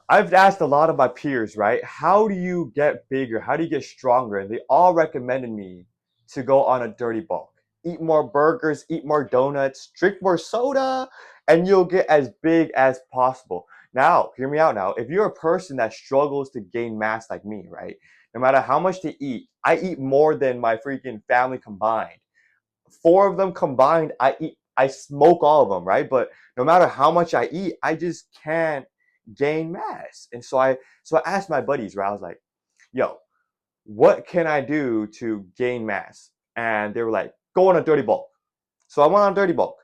I've asked a lot of my peers, right? How do you get bigger? How do you get stronger? And they all recommended me to go on a dirty bulk. Eat more burgers, eat more donuts, drink more soda, and you'll get as big as possible. Now, hear me out now. If you're a person that struggles to gain mass like me, right? No matter how much to eat, I eat more than my freaking family combined. Four of them combined, I smoke all of them, right? But no matter how much I eat, I just can't gain mass. And so I asked my buddies, right? I was like, yo, what can I do to gain mass? And they were like, go on a dirty bulk. So I went on dirty bulk,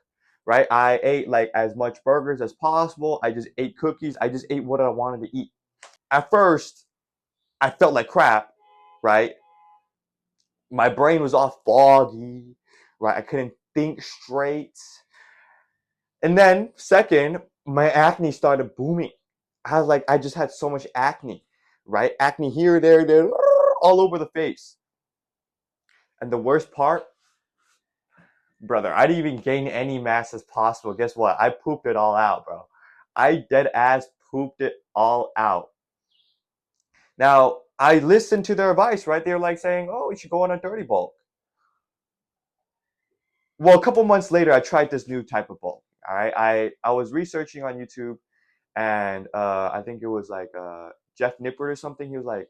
right? I ate like as much burgers as possible. I just ate cookies. I just ate what I wanted to eat. At first, I felt like crap, right? My brain was all foggy, right? I couldn't think straight. And then, second, my acne started booming. I just had so much acne, right? Acne here, there, all over the face. And the worst part, brother, I didn't even gain any mass as possible. Guess what? I pooped it all out, bro. I dead ass pooped it all out. Now, I listened to their advice, right? They were like saying, oh, you should go on a dirty bulk. Well, a couple months later, I tried this new type of bulk. All right. I was researching on YouTube, and I think it was like Jeff Nippert or something. He was like,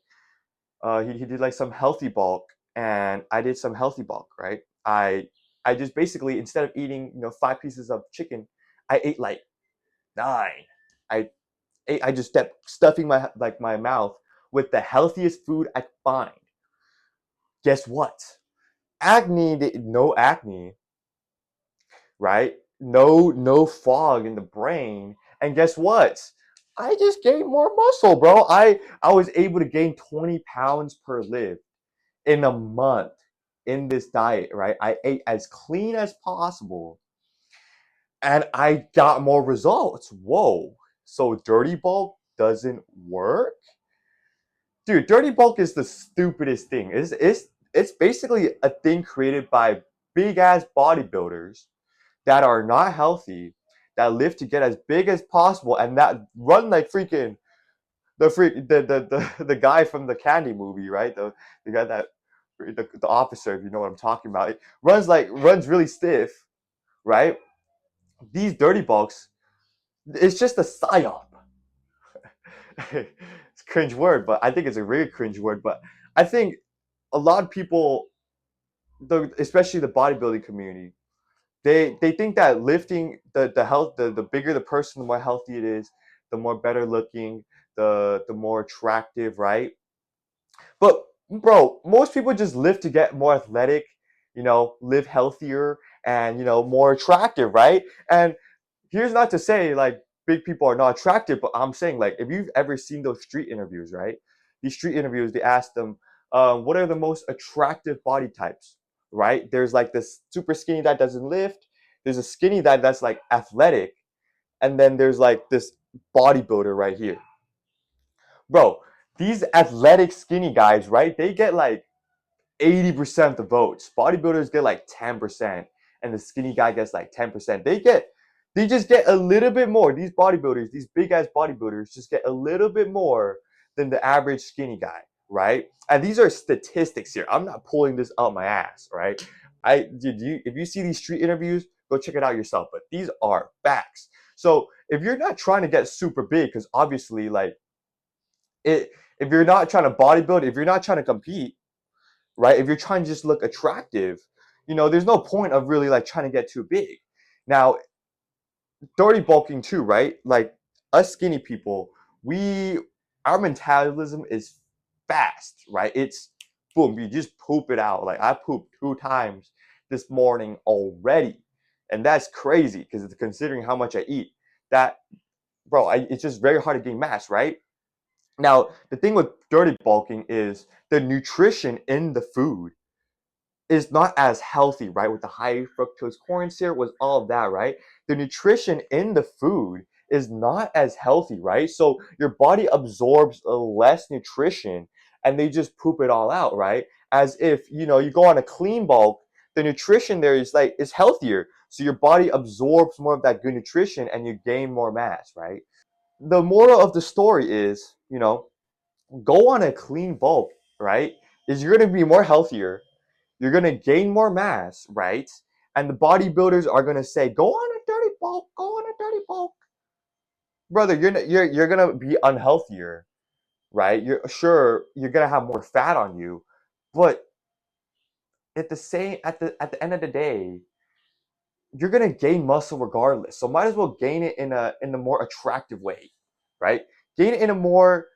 he did like some healthy bulk, and I did some healthy bulk, right? I just basically, instead of eating, five pieces of chicken, I ate like nine. I I just kept stuffing my mouth with the healthiest food I could find. Guess what? No acne, right? No fog in the brain. And guess what? I just gained more muscle, bro. I was able to gain 20 pounds per live in a month in this diet, right? I ate as clean as possible and I got more results. Whoa. So dirty bulk doesn't work? Dude, dirty bulk is the stupidest thing. It's basically a thing created by big ass bodybuilders that are not healthy, that live to get as big as possible, and that run like freaking the guy from the Candy movie, right? The guy that the officer, if you know what I'm talking about, it runs really stiff, right? These dirty bulks, it's just a psyop. It's a cringe word, but I think it's a really cringe word. But I think a lot of people, especially the bodybuilding community, they think that lifting the bigger the person, the more healthy it is, the more better looking, the more attractive, right? But bro, most people just live to get more athletic, live healthier and more attractive, right? And here's not to say like big people are not attractive, but I'm saying like if you've ever seen those street interviews, right? These street interviews, they ask them, what are the most attractive body types, right? There's like this super skinny that doesn't lift. There's a skinny that's like athletic, and then there's like this bodybuilder right here, bro. These athletic skinny guys, right? They get like 80% of the votes. Bodybuilders get like 10%, and the skinny guy gets like 10%. They just get a little bit more. These bodybuilders, these big ass bodybuilders, just get a little bit more than the average skinny guy, right? And these are statistics here. I'm not pulling this out my ass, right? If you see these street interviews, go check it out yourself. But these are facts. So if you're not trying to get super big, because obviously, like it, if you're not trying to bodybuild, if you're not trying to compete, right? If you're trying to just look attractive, there's no point of really like trying to get too big. Now, dirty bulking too, right? Like us skinny people, we our metabolism is fast, right? It's boom, you just poop it out. Like I pooped 2 times this morning already, and that's crazy because considering how much I eat, that it's just very hard to gain mass, right? Now, the thing with dirty bulking is the nutrition in the food is not as healthy, right? With the high fructose corn syrup, with all of that, right? The nutrition in the food is not as healthy, right? So your body absorbs less nutrition and they just poop it all out, right? As if, you go on a clean bulk, the nutrition there is healthier. So your body absorbs more of that good nutrition and you gain more mass, right? the moral of the story is, go on a clean bulk, right? Is you're gonna be more healthier, you're gonna gain more mass, right? And the bodybuilders are gonna say, go on a dirty bulk, go on a dirty bulk. Brother, you're gonna be unhealthier, right? You're gonna have more fat on you, but at the end of the day, you're gonna gain muscle regardless. So might as well gain it in a more attractive way, right? Gain it in a more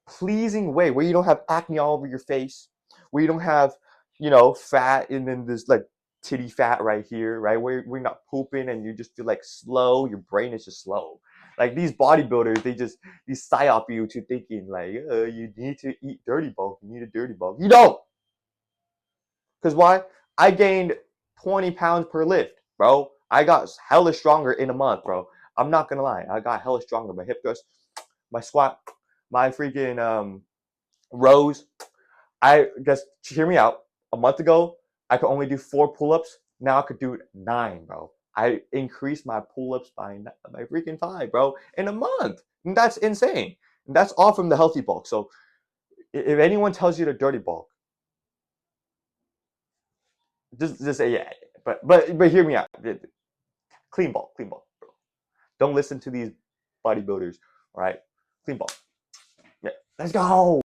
pleasing way where you don't have acne all over your face, where you don't have, fat and then this like titty fat right here, right? Where you're not pooping and you just feel like slow, your brain is just slow. Like these bodybuilders, they psyop you to thinking like, you need to eat dirty bulk, you need a dirty bulk. You don't! Because why? I gained 20 pounds per lift, bro. I got hella stronger in a month, bro. I'm not gonna lie. I got hella stronger. My hip thrust, my squat, my freaking rows. I guess, hear me out. A month ago, I could only do 4 pull-ups. Now I could do 9, bro. I increased my pull-ups by freaking 5, bro, in a month. And that's insane. And that's all from the healthy bulk. So if anyone tells you to dirty bulk, just say yeah. But hear me out. Clean bulk, bro. Don't listen to these bodybuilders. All right, clean bulk. Yeah, let's go.